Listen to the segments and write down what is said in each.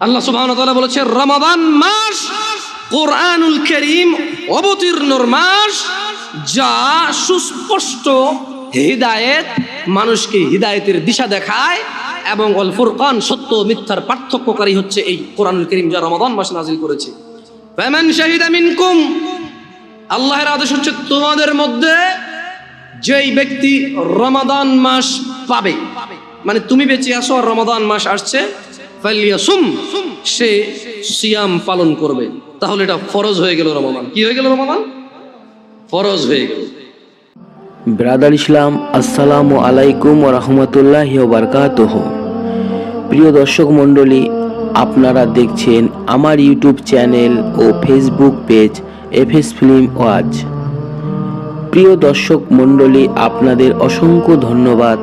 আল্লাহ সুবহানাহু ওয়া তাআলা বলেছে রমাদান মাস কোরআনুল কারীম অবতীর্ণর মাস, যা সুস্পষ্ট হিদায়েত, মানুষকে হিদায়েতের দিশা দেখায়, এবং আল ফুরকান সত্য মিথ্যার পার্থক্যকারী হচ্ছে এই কোরআনুল কারীম, যা রমাদান মাসে নাযিল করেছে। ফামান শাহিদা মিনকুম, আল্লাহর আদেশ হচ্ছে তোমাদের মধ্যে যেই ব্যক্তি রমাদান মাস পাবে, মানে তুমি বেঁচে আসো আর রমাদান মাস আসছে, ফালিয়াসুম, সে সিয়াম পালন করবে। তাহলে এটা ফরজ হয়ে গেল। রমাদান কি হয়ে গেল? রমাদান ফরজ হয়ে গেল। ব্রাদার ইসলাম, আসসালামু আলাইকুম ওয়া রাহমাতুল্লাহি ওয়া বারাকাতুহু। প্রিয় দর্শক মণ্ডলী, আপনারা দেখছেন আমার ইউটিউব চ্যানেল ও Facebook page F S film Waz. প্রিয় দর্শক মণ্ডলী, আপনাদের অসংখ্য ধন্যবাদ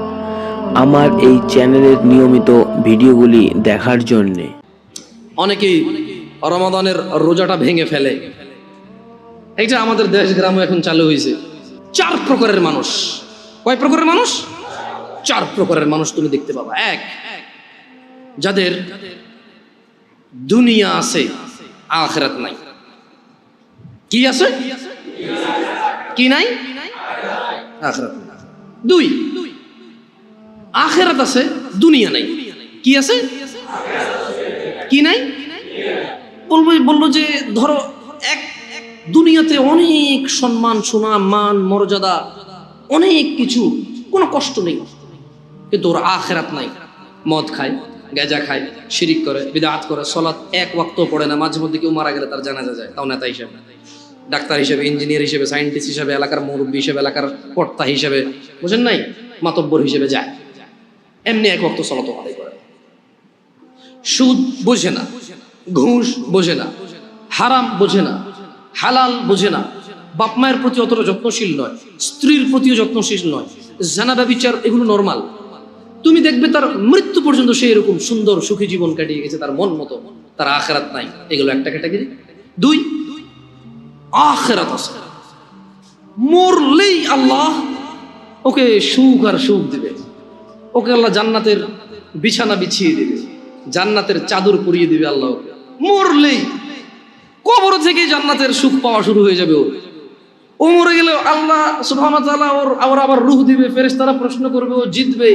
আমার এই চ্যানেলের নিয়মিত ভিডিওগুলি দেখার জন্যে। অনেকেই রমাদানের রোজাটা ভেঙে ফেলে। এইটা আমাদের দেশ গ্রামে এখন চালু হয়েছে। 4 প্রকারের মানুষ। কয় প্রকারের মানুষ? 4 প্রকারের মানুষ তুমি দেখতে পাবা। এক, যাদের দুনিয়া আছে, আখিরাত নাই। কি আছে? কি নাই? আখিরাত নাই। 2, আখিরাত আছে, দুনিয়া নাই। কি আছে? কি নাই? বলবো যে ধরো এক দুনিয়াতে অনেক সম্মান, সুনাম, মান, মর্যাদা, অনেক কিছু, কোনো কষ্ট নেই, কিন্তু ওর আখিরাত নাই। মদ খায়, গাঁজা খায়, শিরিক করে, বিদআত করে, সালাত 1 ওয়াক্ত পড়ে না। মাঝে মধ্যে কেউ মারা গেলে তার জানাজা যায়, তাও নেতা হিসেবে, ডাক্তার হিসেবে, ইঞ্জিনিয়ার হিসেবে, সায়েন্টিস্ট হিসেবে, এলাকার মুরব্বী হিসেবে, এলাকার কর্তা হিসেবে, বুঝেন নাই, মাতব্বর হিসেবে যায়। এমনি 1 ওয়াক্ত সালাত আদায় করে। সুদ বোঝে না, ঘুষ বোঝে না, হারাম বোঝে না, হালাল বোঝে না, বাপ মায়ের প্রতি অতটা যত্নশীল নয়, স্ত্রীর প্রতিও যত্নশীল নয়, জানা ব্যভিচার এগুলো নরমাল। তুমি দেখবে তার মৃত্যু পর্যন্ত সে এরকম সুন্দর সুখী জীবন কাটিয়ে গেছে তার মন মতো, তার আখিরাত নাই। এগুলো একটা ক্যাটাগরি। 2, আখিরাত আছে, মরলেই আল্লাহ ওকে সুখ আর সুখ দিবে, ওকে আল্লাহ জান্নাতের বিছানা বিছিয়ে দিবে, জান্নাতের চাদর পরিয়ে দিবে আল্লাহ। মরলেই কবর থেকে জান্নাতের সুখ পাওয়া শুরু হয়ে যাবে। ও মরে গেলে আল্লাহ সুবহানাহু ওয়া তাআলা ওর আবার রূহ দিবে, ফেরেশতারা প্রশ্ন করবে, ও জিতবে।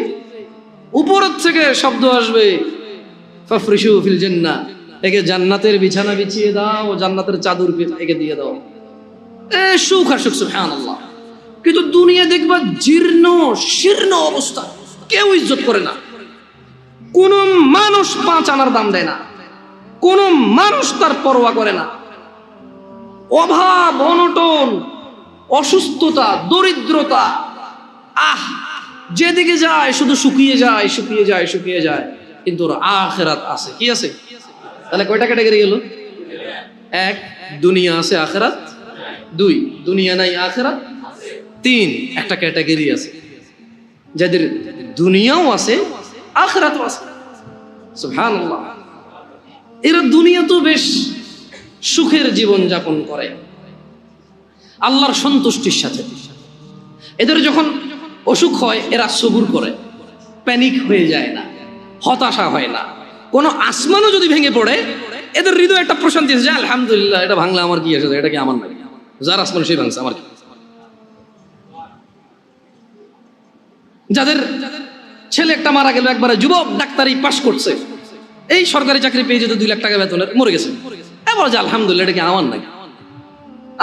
উপরের থেকে শব্দ আসবে, ফাফরিশু ফিল জান্নাহ, একে জান্নাতের বিছানা বিছিয়ে দাও, জান্নাতের চাদর একে দিয়ে দাও। সুখ আর সুখ, সুবহানাল্লাহ। কিন্তু দুনিয়া দেখবা জীর্ণ শীর্ণ অবস্থা, কেউ ইজ্জত করে না, কোন মানুষ 5 আনার দাম দেয় না, কোন মানুষ তার পরোয়া করে না। অভাব, অনটন, অসুস্থতা, দরিদ্রতা, যেদিকে যায় শুধু শুকিয়ে যায়, শুকিয়ে যায়, শুকিয়ে যায়। কিন্তু ওর আখিরাত আছে। কি আছে? তাহলে কয়টা ক্যাটাগরি গেল? 1, দুনিয়া আছে, আখিরাত। 2, দুনিয়া নাই, আখিরাত। 3, একটা ক্যাটাগরি আছে যাদের দুনিয়াও আছে, আখিরাতও আছে। সুবহানাল্লাহ। এরা দুনিয়া তো বেশ সুখের জীবন যাপন করে আল্লাহর সন্তুষ্টির সাথে। এদের যখন অসুখ হয় এরা সবুর করে, প্যানিক হয়ে যায় না, হতাশা হয় না। কোনো আসমানও যদি ভেঙে পড়ে এদের হৃদয়ে একটা প্রশান্তি আছে, আলহামদুলিল্লাহ, এটা ভাঙলে আমার কি আছে, এটা কি আমার নাই, যার আসমান সেই ভাঙছে, আমার কি। যাদের ছেলে একটা মারা গেল, একবারে যুবক, ডাক্তারি পাশ করছে, এই সরকারি চাকরি পেয়ে যেত 2 লাখ টাকা বেতনের, মরে গেছে, এবার যে আলহামদুলিল্লাহ, এটা কি আমার নাই,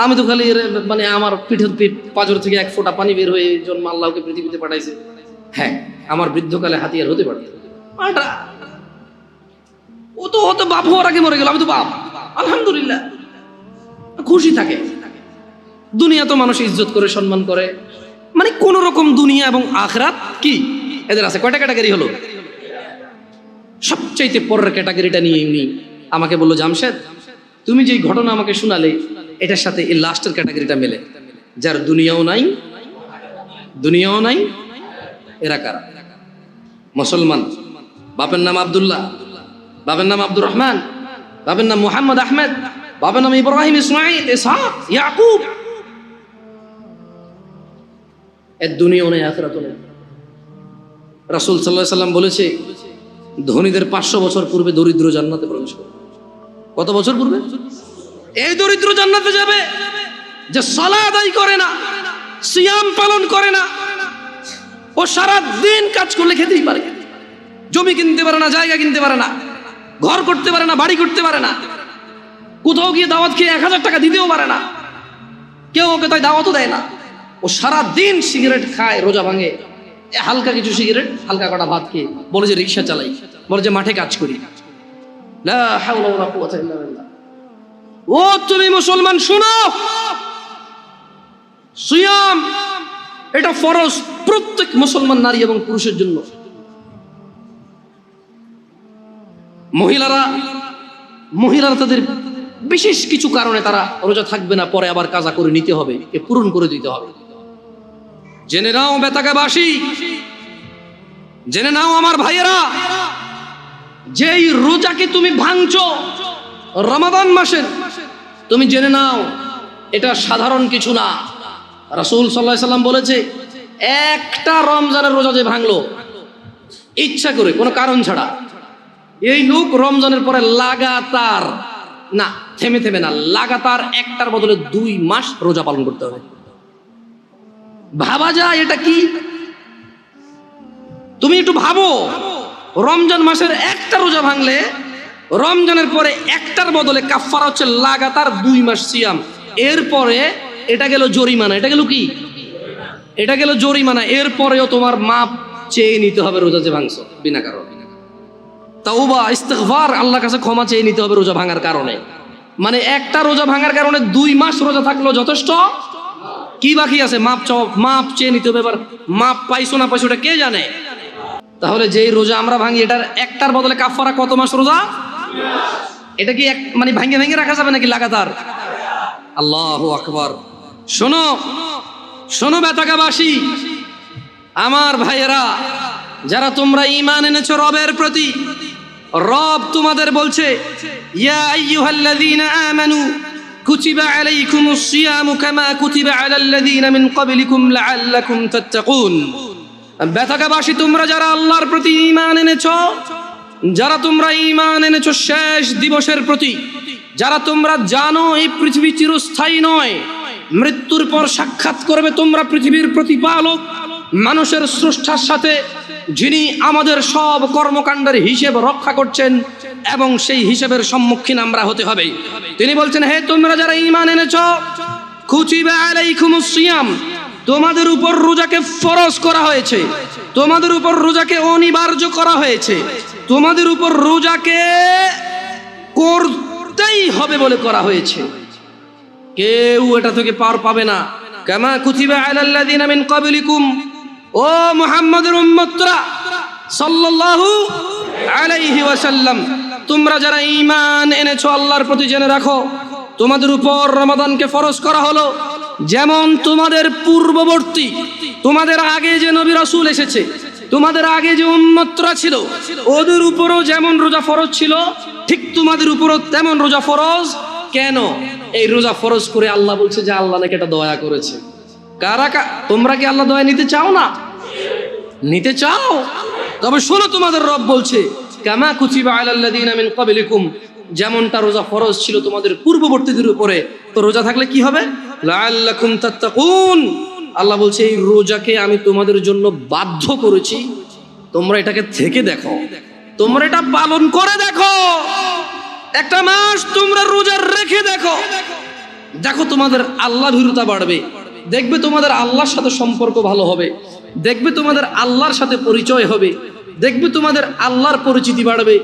আমি তো খালি মানে আমার পিঠের পাঁজর থেকে 1 ফোঁটা পানি বের হয়ে জন্ম আল্লাহকে পৃথিবীতে পাঠাইছে। হ্যাঁ, আমার বৃদ্ধকালে হাতিয়ার হতে পারত। ও তো বাপ হওয়ার আগে মরে গেল, আমি তো বাপ, আলহামদুলিল্লাহ, খুশি থাকে। দুনিয়া তো মানুষ ইজ্জত করে, সম্মান করে, মানে কোন রকম দুনিয়া এবং আখিরাত কি এদের আছে। কয়টা ক্যাটাগরি হলো? সবচাইতে পরের ক্যাটাগরিটা নিয়ে উনি আমাকে বললো, জামশেদ, তুমি যে ঘটনা আমাকে শোনালে এটার সাথে এই লাস্টের ক্যাটাগরিটা মেলে, যার দুনিয়াও নাই, দুনিয়াও নাই। এরা কারা? মুসলমান, বাপের নাম আব্দুল্লাহ, বাপের নাম আব্দুর রহমান, বাপের নাম মুহাম্মদ আহমেদ, বাপের নাম ইব্রাহিম, ইসমাইল, ইসহাক, ইয়াকুব। এর দুনিয়াও নেই, আখিরাতও নেই। রাসূল সাল্লাল্লাহু আলাইহি ওয়াসাল্লাম বলেছে, ধনীদের 500 বছর পূর্বে দরিদ্র জান্নাতে প্রবেশ করবে। কত বছর পূর্বে? এই দরিদ্র জান্নাতে যাবে যে সালাত আদায় করে না, সিয়াম পালন করে না, ও সারা দিন কাজ করলে খেতেই পারে, জমি কিনতে পারে না, জায়গা কিনতে পারে না, ঘর করতে পারে না, বাড়ি করতে পারে না, কোথাও গিয়ে দাওয়াত খেয়ে 1000 টাকা দিতেও পারে না, কেউ ওকে তাই দাওয়াতও দেয় না। ও সারা দিন সিগারেট খায়, রোজা ভাঙে, হালকা কিছু সিগারেট, হালকা কটা ভাত খেয়ে বলে যে রিক্সা চালাই, বলে যে মাঠে কাজ করি। লা হাওলা ওয়ালা কুওয়াতা ইল্লা বিল্লাহ। ও তুমি মুসলমান শোনো, সিয়াম এটা ফরজ প্রত্যেক মুসলমান নারী এবং পুরুষের জন্য। মহিলারা তাদের বিশেষ কিছু কারণে তারা রোজা থাকবে না, পরে আবার কাজা করে নিতে হবে, এ পূরণ করে দিতে হবে। জেনে নাও বেতাকাবাসী, জেনে নাও আমার ভাইয়েরা, যেই রোজাকে তুমি ভাঙছো রমাদান মাসের, তুমি জেনে নাও এটা সাধারণ কিছু না। রাসূল সাল্লাল্লাহু আলাইহি সাল্লাম বলেছে, একটা রমজানের রোজা যে ভাঙলো ইচ্ছা করে কোনো কারণ ছাড়া, এই লোক রমজানের পরে লাগাতার না, থেমে থেমে না, লাগাতার একটার বদলে 2 মাস রোজা পালন করতে হবে। ভাবা যায় এটা কি? তুমি একটু ভাবো, রমজান মাসের একটা রোজা ভাঙলে রমজানের পরে একটার বদলে কাফারা হচ্ছে লাগাতার 2 মাস সিয়াম। এরপরে এটা গেল জরিমানা, এটা গেল কি? এটা গেল জরিমানা। এরপরেও তোমার মাপ চেয়ে নিতে হবে রোজা যে ভাঙছো বিনা কারণে। তাওবা ইস্তিগফার, আল্লাহর কাছে ক্ষমা চেয়ে নিতে হবে রোজা ভাঙার কারণে। মানে একটা রোজা ভাঙার কারণে 2 মাস রোজা থাকলো যথেষ্ট, কি বাকি আছে? মাপ চেয়ে নিতে হবে। এবার মাপ পাইছো না পাইছো এটা কে জানে? তাহলে যেই রোজা আমরা ভাঙি, এটার একটার বদলে কাফারা কত মাস রোজা? এটা কি মানে ভাঙে ভাঙে রাখা যাবে নাকি লাগাতার? আল্লাহু আকবার। শোনো শোনো বেতাকাবাসী, আমার ভাইয়েরা, যারা তোমরা ঈমান এনেছো রবের প্রতি, রব তোমাদের বলছে, ইয়া আইয়ুহাল্লাযীনা আমানু কুতিবা আলাইকুমুস সিয়ামু কামা কুতিবা আলাল্লাযীনা মিন ক্বাবলিকুম লাআল্লাকুম তাত্তাকুন। বেতাকাবাসী, তোমরা যারা আল্লাহর প্রতি ঈমান এনেছো, যারা তোমরা ঈমান এনেছো শেষ দিবসের প্রতি, যারা তোমরা জানো এই পৃথিবী চিরস্থায়ী নয়, মৃত্যুর পর সাক্ষাৎ করবে তোমরা পৃথিবীর প্রতিপালক মানুষের স্রষ্টার সাথে, যিনি আমাদের সব কর্মকাণ্ডের হিসেব রক্ষা করছেন, এবং সেই হিসেবের সম্মুখীন আমরা হতে হবে। তিনি বলছেন, হে তোমরা যারা ঈমান এনেছো, কুতিবা আলাইকুমুস সিয়াম, তোমাদের উপর রোজাকে ফরজ করা হয়েছে, তোমাদের উপর রোজাকে অনিবার্য করা হয়েছে, তোমাদের উপর রোজাকে করতেই হবে বলে করা হয়েছে। কেউ এটা থেকে পার পাবে না। কামা কুতিবা আলাল্লাযীনা মিন ক্বাবলিকুম, ও মুহাম্মদের উম্মতরা সাল্লাল্লাহু আলাইহি ওয়াসাল্লাম, তোমরা যারা ঈমান এনেছো আল্লাহর প্রতি, জেনে রাখো তোমাদের উপর রমাদানকে ফরজ করা হলো যেমন তোমাদের পূর্ববর্তী, তোমাদের আগে যে নবী রাসূল এসেছে, তোমাদের আগে যে উম্মতরা ছিল, ওদের উপরও যেমন রোজা ফরজ ছিল, ঠিক তোমাদের উপরও তেমন রোজা ফরজ। কেন এই রোজা ফরজ করে? আল্লাহ বলছে যে আল্লাহ নাকি এটা দয়া করেছে। তোমরা কি আল্লাহ দয়া নিতে চাও না? নিতে চাও? তবে শোনো, তোমাদের রব বলছে, কামা কুতিবা আলাল্লাযীনা মিন ক্বাবলিকুম, যেমনটা রোজা ফরজ ছিল তোমাদের পূর্ববর্তীদের উপরে, তো রোজা থাকলে কি হবে? লাআল্লাকুম তাত্তাকুন। আল্লাহ বলছে এই রোজাকে আমি তোমাদের জন্য বাধ্য করেছি, তোমরা এটাকে থেকে দেখো, তোমরা এটা পালন করে দেখো, একটা মাস তোমরা রোজা রেখে দেখো, দেখো তোমাদের আল্লাহ ভীরুতা বাড়বে, দেখবে তোমাদের আল্লাহর সাথে সম্পর্ক ভালো হবে, দেখবে তোমাদের আল্লাহর সাথে পরিচয় হবে, দেখবে তোমাদের আল্লাহর পরিচিতি বাড়বে,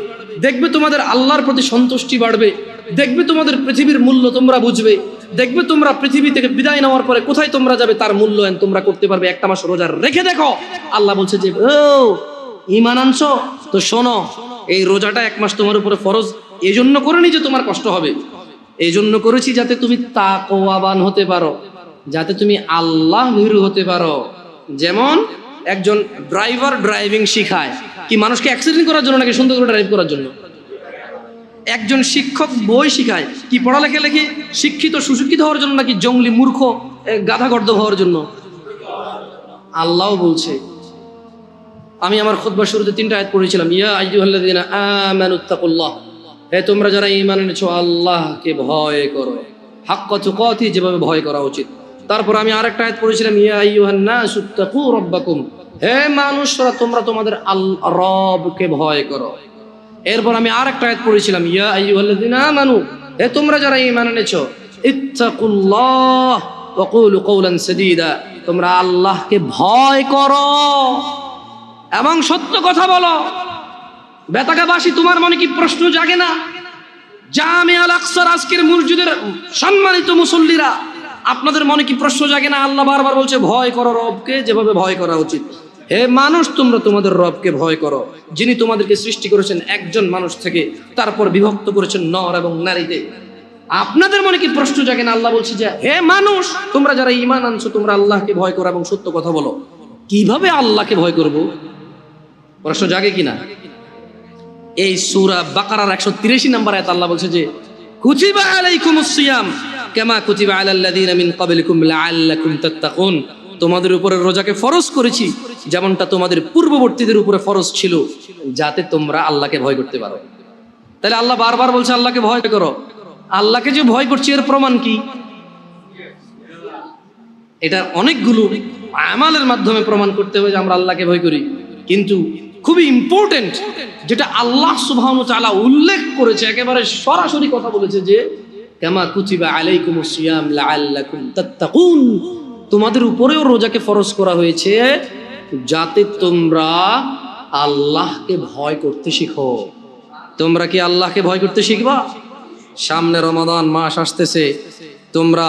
দেখবে তোমাদের আল্লাহর প্রতি সন্তুষ্টি বাড়বে, দেখবে তোমাদের পৃথিবীর মূল্য তোমরা বুঝবে, দেখবে তোমরা পৃথিবী থেকে বিদায় নেওয়ার পরে কোথায় তোমরা যাবে তার মূল্যায়ন তোমরা করতে পারবে। একটা মাস রোজা রেখে দেখো। আল্লাহ বলছে যে ও ঈমান আনছো তো শোনো, এই রোজাটা 1 মাস তোমার উপরে ফরজ এই জন্য করিনি যে তোমার কষ্ট হবে, এই জন্য করেছি যাতে তুমি তাকওয়াবান হতে পারো, যাতে তুমি আল্লাহ ভীরু হতে পারো। যেমন একজন ড্রাইভার ড্রাইভিং শিখায় কি মানুষকে অ্যাক্সিডেন্ট করার জন্য নাকি সুন্দর করে ড্রাইভ করার জন্য? একজন শিক্ষক বই শিখায় কি পড়ালেখা লেখে শিক্ষিত সুশিক্ষিত হওয়ার জন্য নাকি জঙ্গলি মূর্খ গাধা গর্দ হওয়ার জন্য? আল্লাহ বলছে, আমি আমার খুতবার শুরুতে 3টা আয়াত পড়েছিলাম, ইয়া আইয়ুহাল্লাযীনা আমানুত্তাকুল্লাহ, হে তোমরা যারা ঈমান এনেছো আল্লাহকে ভয় করো, হাক্কা তুকাতি, যেভাবে ভয় করা উচিত। তারপর আমি আরেকটা আয়াত পড়েছিলাম, ইয়া আইয়ুহান নাসুত্তাকু রাব্বাকুম, হে মানুষরা তোমরা তোমাদের রবকে ভয় করো। এরপর আমি আরেকটা আয়াত পড়েছিলাম, ইয়া আইয়ুহাল্লাযীনা আমানু, হে তোমরা যারা ঈমান এনেছো ইত্তাকুল্লাহ ওয়া কুলু কওলান সাদীদা, তোমরা আল্লাহকে ভয় করো এবং সত্য কথা বলো। বেতাকাবাসী, তোমার মনে কি প্রশ্ন জাগে না? জামে আল আকসার আজকের মসজিদের সম্মানিত মুসল্লিরা, আপনাদের মনে কি প্রশ্ন জাগে না? আল্লাহ বারবার বলছে ভয় করো রবকে, যেভাবে ভয় করা উচিত। হে মানুষ, তোমরা তোমাদের রবকে ভয় করো, যিনি তোমাদেরকে সৃষ্টি করেছেন একজন মানুষ থেকে, তারপর বিভক্ত করেছেন নর এবং নারীতে। আপনাদের মনে কি প্রশ্ন জাগে না? আল্লাহ বলছে যে হে মানুষ, তোমরা যারা ঈমান আনছো তোমরা আল্লাহকে ভয় করো এবং সত্য কথা বলো। কিভাবে আল্লাহকে ভয় করব? প্রশ্ন জাগে কিনা? এই সূরা বাকারার 183 নম্বর আয়াত আল্লাহ বলছে যে কুতিবা আলাইকুমুস সিয়াম কামা কুতিবা আলাল লাযিনা মিন ক্বাবলিকুম লাআল্লাকুম তাত্তাকুন, তোমাদের উপরে রোজাকে ফরজ করেছি যেমনটা তোমাদের পূর্ববর্তীদের উপরে ফরজ ছিল, যাতে তোমরা আল্লাহকে ভয় করতে পারো। তাহলে আল্লাহ বারবার বলছে আল্লাহকে ভয় করো। আল্লাহকে যে ভয় করছি এর প্রমাণ কি? এটা অনেকগুলো আমালের মাধ্যমে প্রমাণ করতে হবে যে আমরা আল্লাহকে ভয় করি, কিন্তু খুবই ইম্পর্টেন্ট যেটা আল্লাহ সুবহানাহু ওয়া তাআলা উল্লেখ করেছে, একেবারে সরাসরি কথা বলেছে যে কামা কুতিবা আলাইকুমুস সিয়াম লাআল্লাকুম তাত্তাকুন, তোমাদের উপরেও রোজাকে ফরজ করা হয়েছে যাতে তোমরা আল্লাহকে ভয় করতে শিখো। তোমরা কি আল্লাহকে ভয় করতে শিখবা? সামনে রমাদান মাস আসতেছে, তোমরা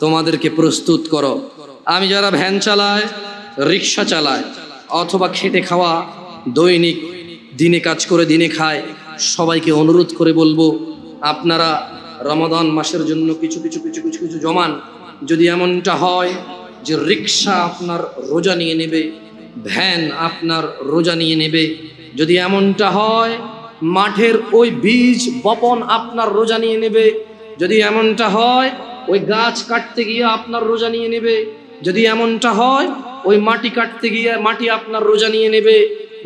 তোমাদেরকে প্রস্তুত করো। আমি যারা ভ্যান চালায়, রিক্সা চালায়, অথবা খেটে খাওয়া, দৈনিক দিনে কাজ করে দিনে খায়, সবাইকে অনুরোধ করে বলবো আপনারা রমাদান মাসের জন্য কিছু কিছু কিছু কিছু কিছু জমান। যদি এমনটা হয় যে রিক্সা আপনার রোজা নিয়ে নেবে, ভ্যান আপনার রোজা নিয়ে নেবে, যদি এমনটা হয় মাঠের ওই বীজ বপন আপনার রোজা নিয়ে নেবে, যদি এমনটা হয় ওই গাছ কাটতে গিয়ে আপনার রোজা নিয়ে নেবে, যদি এমনটা হয় ওই মাটি কাটতে গিয়ে মাটি আপনার রোজা নিয়ে নেবে,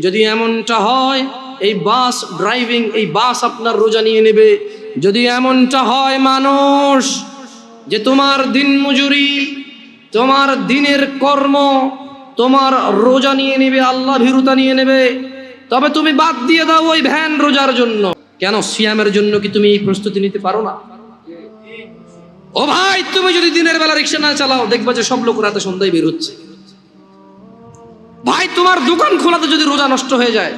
যদি এমনটা হয় এই বাস ড্রাইভিং, এই বাস আপনার রোজা নিয়ে নেবে, যদি এমনটা হয় মানুষ যে তোমার দিন মজুরি, তোমার দিনের কর্ম তোমার রোজা নিয়ে নেবে, আল্লাহ ভীরুতা নিয়ে নেবে, তবে তুমি বাদ দিয়ে দাও ওই ভ্যান রোজার জন্য। কেন? সিয়ামের জন্য কি তুমি এই প্রস্তুতি নিতে পারো না? ও ভাই, তুমি যদি দিনের বেলা রিক্সা না চালাও, দেখবা যে সব লোক রাতে সন্ধ্যায় বের হচ্ছে। ভাই, তোমার দোকান খোলাতে যদি রোজা নষ্ট হয়ে যায়,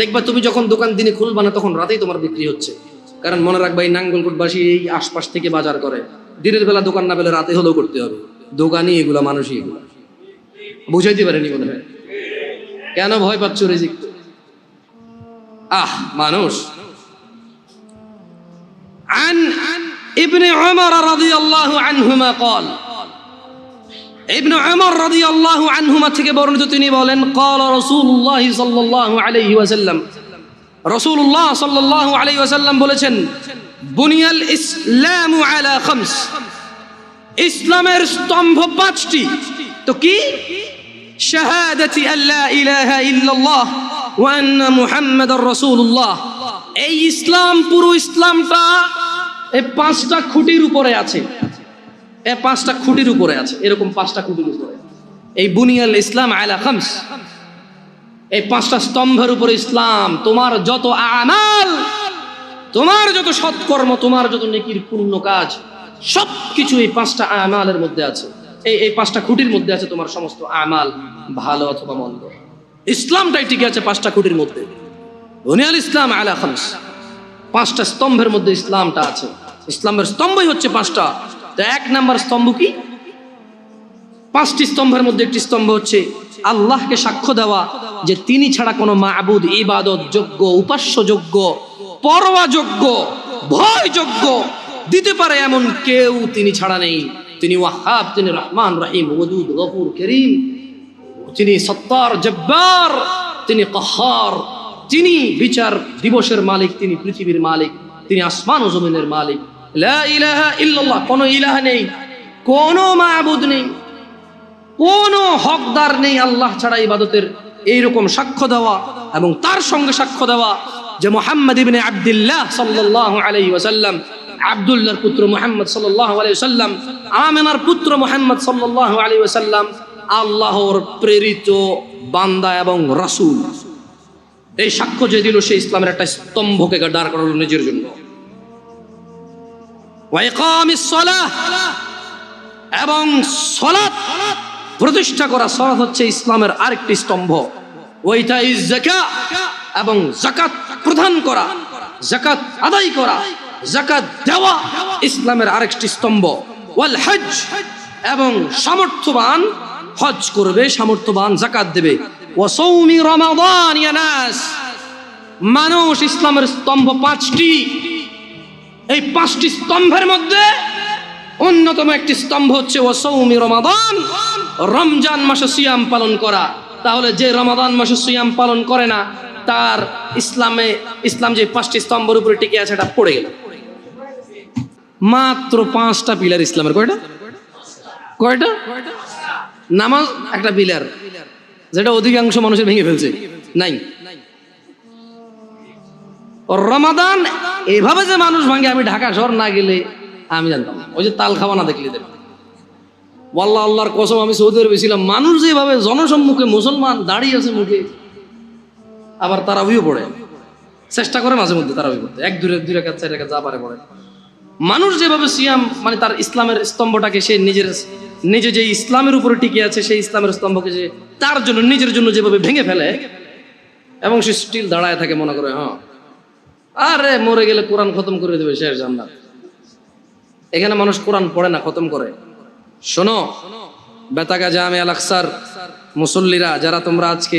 দেখবা তুমি যখন দোকান দিনে খুলবা না তখন রাতেই তোমার বিক্রি হচ্ছে। কারণ মনে রাখবা এই নাঙ্গলকোটবাসী এই আশপাশ থেকে বাজার করে, দিনের বেলা দোকান না পেলে রাতে হলেও করতে হবে। দোকানই এগুলা, মানুষই এগুলা। বুঝাইতে পারেনি মনে হয়। কেন ভয় পাচ্ছ রিজিক? মানুষ। عن ابن عمر رضي الله عنهما قال, ابن عمر رضي الله عنهما থেকে বর্ণিত, তিনি বলেন قال رسول الله صلى الله عليه وسلم, রাসূলুল্লাহ সাল্লাল্লাহু আলাইহি ওয়াসাল্লাম বলেছেন বুনিয়াল ইসলামু আলা খামস, ইসলামের স্তম্ভ 5টি। তো কি? শাহাদাতি আল্লা ইলাহা ইল্লাল্লাহ ওয়া আন্না মুহাম্মাদার রাসূলুল্লাহ। এই ইসলাম, পুরো ইসলামটা এই 5টা খুঁটির উপরে আছে। এই 5টা খুঁটির উপরে আছে, এরকম 5টা খুঁটির উপরে। এই বুনিয়াল ইসলাম আলা খামস, এই 5টা স্তম্ভের উপরে ইসলাম। তোমার যত আমাল, তোমার যত সৎকর্ম, তোমার যত নেকির পূর্ণ কাজ, সবকিছু এই 5টা আমালের মধ্যে আছে। এই 5টা খুঁটির মধ্যে আছে তোমার সমস্ত আমাল, ভালো অথবা মন্দ। ইসলামটাই টিকে আছে 5টা খুঁটির মধ্যে। বুনিয়াল ইসলাম আলা খামস, 5টা স্তম্ভের মধ্যে ইসলামটা আছে। ইসলামের স্তম্ভই হচ্ছে 5টা। তো 1 নাম্বার স্তম্ভ কি? 5টি স্তম্ভের মধ্যে একটি স্তম্ভ হচ্ছে আল্লাহকে সাক্ষ্য দেওয়া যে তিনি ছাড়া কোনো মাবুদ, ইবাদত যোগ্য, উপাস্য যোগ্য, পরোয়া যোগ্য, ভয় যোগ্য দিতে পারে এমন কেউ তিনি ছাড়া নেই। তিনি ওয়াহাব, তিনি রহমান রহিম, ওয়াদুদ, গফুর, করিম, তিনি সত্তার, জব্বার, তিনি কাহার, তিনি বিচার দিবসের মালিক, তিনি পৃথিবীর মালিক, তিনি আসমান ও জমিনের মালিক। লা ইলাহা ইল্লাল্লাহ, কোনো ইলাহ নেই, কোনো মাবুদ নেই, কোনো হকদার নেই আল্লাহ ছাড়া ইবাদতের, এইরকম সাক্ষ্য দেওয়া এবং তার সঙ্গে সাক্ষ্য দেওয়া যে মুহাম্মদ ইবনে আব্দুল্লাহ সাল্লাল্লাহু আলাইহি ওয়াসাল্লাম, আব্দুল্লাহর পুত্র মুহাম্মদ সাল্লাল্লাহু আলাইহি ওয়াসাল্লাম, আমিনার পুত্র মুহাম্মদ সাল্লাল্লাহু আলাইহি ওয়াসাল্লাম আল্লাহর প্রেরিত বান্দা এবং রাসূল। এই সাক্ষ্য যে দিল সে ইসলামের একটা স্তম্ভকে দাঁড় করালো নিজের জন্য। ওয়া ইকামিস সালাহ, এবং সালাত প্রতিষ্ঠা করা। সালাত হচ্ছে ইসলামের আরেকটি স্তম্ভ। ওয়া ইতাইজ যাকাত, এবং যাকাত প্রদান করা, যাকাত আদায় করা, যাকাত দেওয়া ইসলামের আরেকটি স্তম্ভ। ওয়াল হজ, এবং সামর্থ্যবান হজ করবে, সামর্থ্যবান যাকাত দেবে। ওয়া সাওমি রমাদান ইয়া নাস, মানুষ ইসলামের স্তম্ভ পাঁচটি। এই পাঁচটি স্তম্ভের মধ্যে অন্যতম একটি স্তম্ভ হচ্ছে ওয়া সাওমি রমাদান, রমজান মাসে সিয়াম পালন করা। তাহলে যে রমাদান মাসে সিয়াম পালন করে না তার ইসলাম যে পাঁচটি স্তম্ভের উপরে টিকে আছে এটা পড়ে গেল। মাত্র পাঁচটা পিলার ইসলামের। কয়টা? নামাজ একটা পিলার, যেটা অধিকাংশ মানুষের ভেঙে ফেলছে। নাই রমাদান এভাবে যে মানুষ ভাঙে, আমি ঢাকা শহর না গেলে আমি জানতাম। ওই যে তাল খাওয়া না দেখলে ওয়াল্লাহ, আল্লাহর কসম, আমি সৌদি আরবে ছিলাম, মানুষ যেভাবে জনসম্মুখে মুসলমান দাঁড়িয়ে আছে মুখে, আবার তারাবিও পড়ে, চেষ্টা করে মাঝে মধ্যে তারাবি পড়তে, এক দুই রাকাত চার রাকাত যা পারে পড়ে। মানুষ যেভাবে সিয়াম মানে তার ইসলামের স্তম্ভটাকে সে নিজে যে ইসলামের উপরে টিকে আছে সেই ইসলামের স্তম্ভকে যে তার জন্য নিজের জন্য যেভাবে ভেঙে ফেলে এবং সে স্টিল দাঁড়ায় থাকে, মনে করে হ্যাঁ আরে মরে গেলে কোরআন খতম করে দেবে, শেষ জান্নাত। এখানে মানুষ কোরআন পড়ে না, খতম করে। শোনো বেতাগা জামে আল আকসার মুসল্লিরা, যারা তোমরা আজকে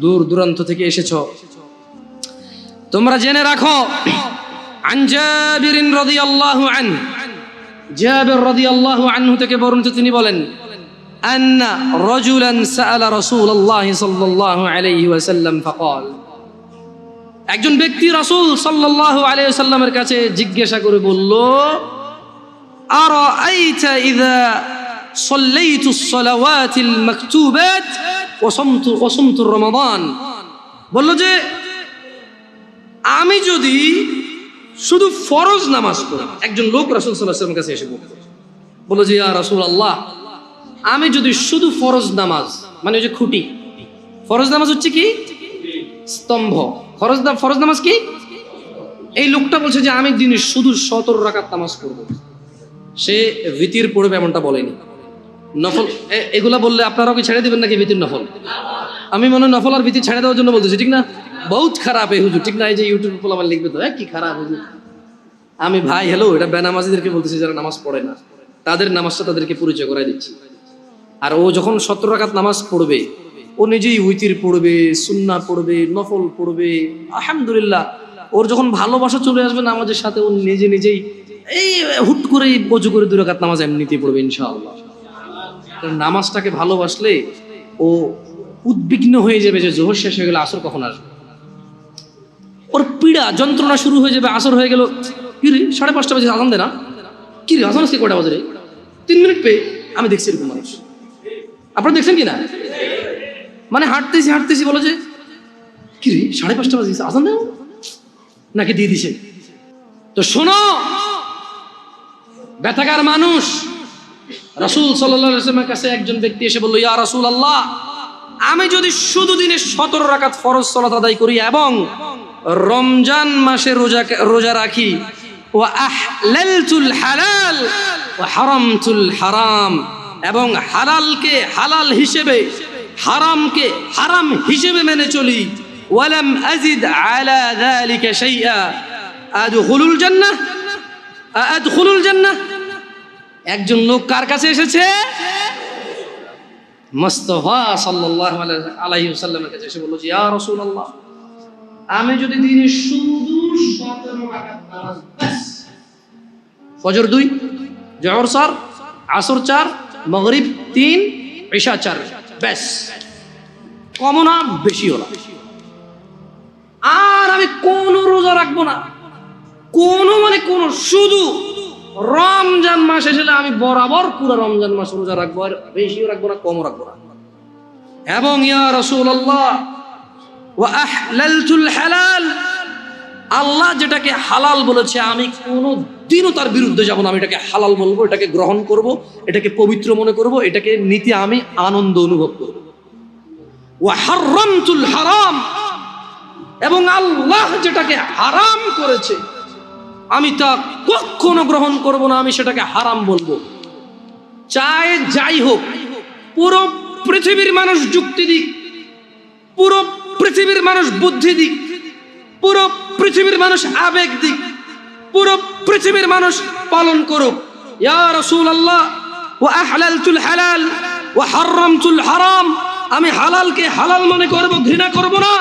দূর দূরান্ত থেকে এসেছো, তোমরা জেনে রাখো, আন জাবির রাদিয়াল্লাহু আনহু, জাবির রাদিয়াল্লাহু আনহু থেকে বর্ণিত, তিনি বলেন, আন্না রাজুলান সাআলা রাসূলুল্লাহ সাল্লাল্লাহু আলাইহি ওয়াসাল্লাম ফাকাল, একজন ব্যক্তি রাসূল সাল্লাল্লাহু আলাইহি ওয়াসাল্লামের কাছে জিজ্ঞাসা করে বলল, আরাআইতা ইযা সাল্লাইতুস সালাওয়াতিল মাকতুবাত ওয়া সামতু রমাদান, বলল যে আমি যদি শুধু ফরজ নামাজ পড়ি। একজন লোক রাসূল সাল্লাল্লাহু আলাইহি ওয়াসাল্লামের কাছে এসে বলল যে ইয়া রাসূলুল্লাহ, আমি যদি শুধু ফরজ নামাজ, মানে ওই যে খুঁটি, ফরজ নামাজ হচ্ছে কি স্তম্ভ, ফরজ নামাজ কি, এই লোকটা বলছে যে আমি দিনে শুধু 17 রাকাত নামাজ পড়ব। সে ভিতির পড়বে এমনটা বলেনি, নফল এগুলা বললে আপনারাও কি ছেড়ে দিবেন নাকি ভিতির নফল? আমি মনে হয় নফল আর ভিতির ছেড়ে দেওয়ার জন্য বলতেছি, ঠিক না? বহুত খারাপ এই হুজুর, ঠিক না? এই যে ইউটিউবে পোলাপান লিখবে তো কি খারাপ হুজুর। আমি ভাই হ্যালো, এটা বেনামাজিদেরকে বলতেছি, যারা নামাজ পড়ে না তাদের নামাজটা তাদেরকে পরিচয় করাই দিচ্ছি। আর ও যখন 17 রাকাত নামাজ পড়বে, ও নিজেই উইতির পড়বে, সুন্নাহ পড়বে, নফল পড়বে, আলহামদুলিল্লাহ। ওর যখন ভালোবাসা চলে আসবে নামাজের সাথে, ও নিজেই এই হুট করে ওযু করে 2 রাকাত নামাজ এমনিতেই পড়বে ইনশাআল্লাহ। কারণ নামাজটাকে ভালোবাসলে ও উদ্বিগ্ন হয়ে যাবে যে জোহর শেষ হয়ে গেলে আসর কখন আসবে। ওর পীড়া যন্ত্রণা শুরু হয়ে যাবে, আসর হয়ে গেল, কি রে 5:30 বাজে আজান দে না, কি রে আজান আজকে কয়টা বাজে রে, 3 মিনিট পেয়ে। আমি দেখছি এরকম মানুষ, আপনারা দেখছেন কি না? মানে হাঁটতেছি বলো যে কি রে 5:30 বাজে আজান দেও নাকি দিয়ে দিছে। তো শোনো ব্যথাকার মানুষ, রাসূল সাল্লাল্লাহু আলাইহি ওয়াসাল্লামের কাছে একজন ব্যক্তি এসে বলল, ইয়া রাসূলুল্লাহ, আমি যদি শুধু দিনে 17 রাকাত ফরজ সালাত আদায় করি এবং রমজান মাসে রোজা রাখি, ওয়া আহলালতুল হালাল ওয়া হারামতুল হারাম, এবং হালালকে হালাল হিসেবে, হারামকে হারাম হিসেবে মেনে চলি, ওয়ালাম আযিদ আলা যালিকা শাইআ, আদখুলুল জান্নাহ। একজন লোক কার কাছে এসেছে? মুস্তাফা সাল্লাল্লাহু আলাইহি ওয়াসাল্লামের কাছে এসে বলল যে ইয়া রাসূলুল্লাহ, আমি যদি দিনে শুধু 17 রাকাত নামাজ, বাস, ফজর 2, জোহর 4, আসর 4, মাগরিব 3, ইশা 4, বাস, কম না বেশিও না, আর আমি কোনো রোজা রাখবো না, কোনো শুধু রমজান মাস এসে আমি বরাবর পুরো রমজান মাস রোজা রাখবো, আর বেশিও রাখবো না কমও রাখবো না। এবং ইয়া রাসূলুল্লাহ ওয়া আহলালতুল হালাল, আল্লাহ যেটাকে হালাল বলেছে আমি কোনো দিনও তার বিরুদ্ধে যাব না, আমি এটাকে হালাল বলবো, এটাকে গ্রহণ করব, এটাকে পবিত্র মনে করব, এটাকে নিতে আমি আনন্দ অনুভব করব। ওয়া হারামতুল হারাম, এবং আল্লাহ যেটাকে হারাম করেছে আমি তা কখনো গ্রহণ করব না, আমি সেটাকে হারাম বলবো। চাই যাই হোক, পুরো পৃথিবীর মানুষ যুক্তি দিক, পুরো পৃথিবীর মানুষ বুদ্ধি দিক, পুরো পৃথিবীর মানুষ আবেগ দিক, পুরো পৃথিবীর মানুষ পালন করুক, ইয়া রাসূলুল্লাহ ওয়া আহলালতুল হালাল ওয়া হারামতুল হারাম, আমি হালালকে হালাল মনে করব, ঘৃণা করব না।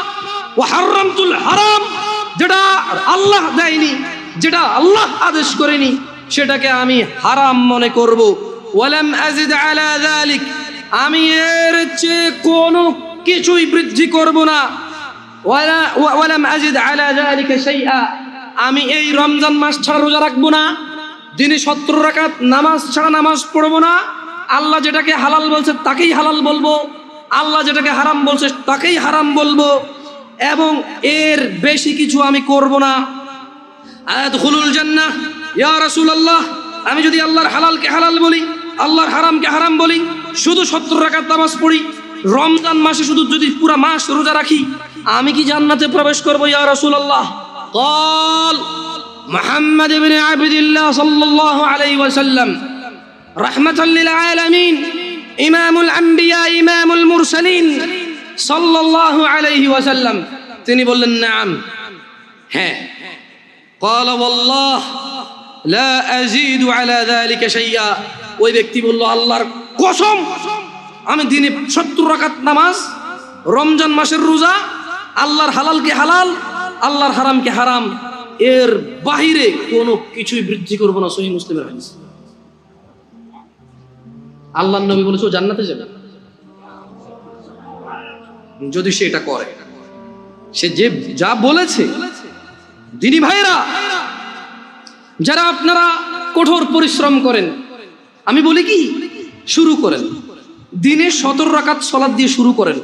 ওয়া হারামতুল হারাম, যেটা আল্লাহ দেয়নি, যেটা আল্লাহ আদেশ করেনি, সেটাকে আমি হারাম মনে করব। ওয়ালাম আযিদ আলা যালিক, আমি এর চেয়ে কোনো কিছুই বৃদ্ধি করব না। ওয়ালাম আযিদ আলা যালিকা শাইআ, আমি এই রমজান মাস ছাড়া রোজা রাখবো না, দিনে 17 রাকাত নামাজ ছাড়া নামাজ পড়বো না। আল্লাহ যেটাকে হালাল বলছে তাকেই হালাল বলবো, আল্লাহ যেটাকে হারাম বলছে তাকেই হারাম বলবো, এবং এর বেশি কিছু আমি করব না। আদখুলুল জান্নাহ ইয়া রাসূলুল্লাহ, আমি যদি আল্লাহর হালালকে হালাল বলি, আল্লাহর হারামকে হারাম বলি, শুধু 17 রাকাত নামাজ পড়ি, রমজান মাসে শুধু যদি পুরো মাস রোজা রাখি, আমি কি জান্নাতে প্রবেশ করব ইয়া রাসূলুল্লাহ? قال محمد بن عبد الله صلى الله عليه وسلم رحمة للعالمين إمام الأنبياء إمام المرسلين صلى الله عليه وسلم তিনি বললেন নাম, হ্যাঁ। قال والله لا أزيد على ذلك شيئا, ওই ব্যক্তি বলল আল্লাহর কসম আমি দিনে 70 রাকাত নামাজ, রমজান মাসের রোজা, আল্লাহর হালালকে হালাল, আল্লাহর হারামকে হারাম, এর বাহিরে কোনো কিছুই বৃদ্ধি করব না। সহিহ মুসলিমের হাদিস। আল্লাহর নবী বলেছে ও জান্নাতে যাবে যদি সে এটা করে, সে যে যা বলেছে। দিনী ভাইরা যারা আপনারা কঠোর পরিশ্রম করেন, আমি বলি কি শুরু করেন, দিনে 17 রাকাত সালাত দিয়ে শুরু করেন।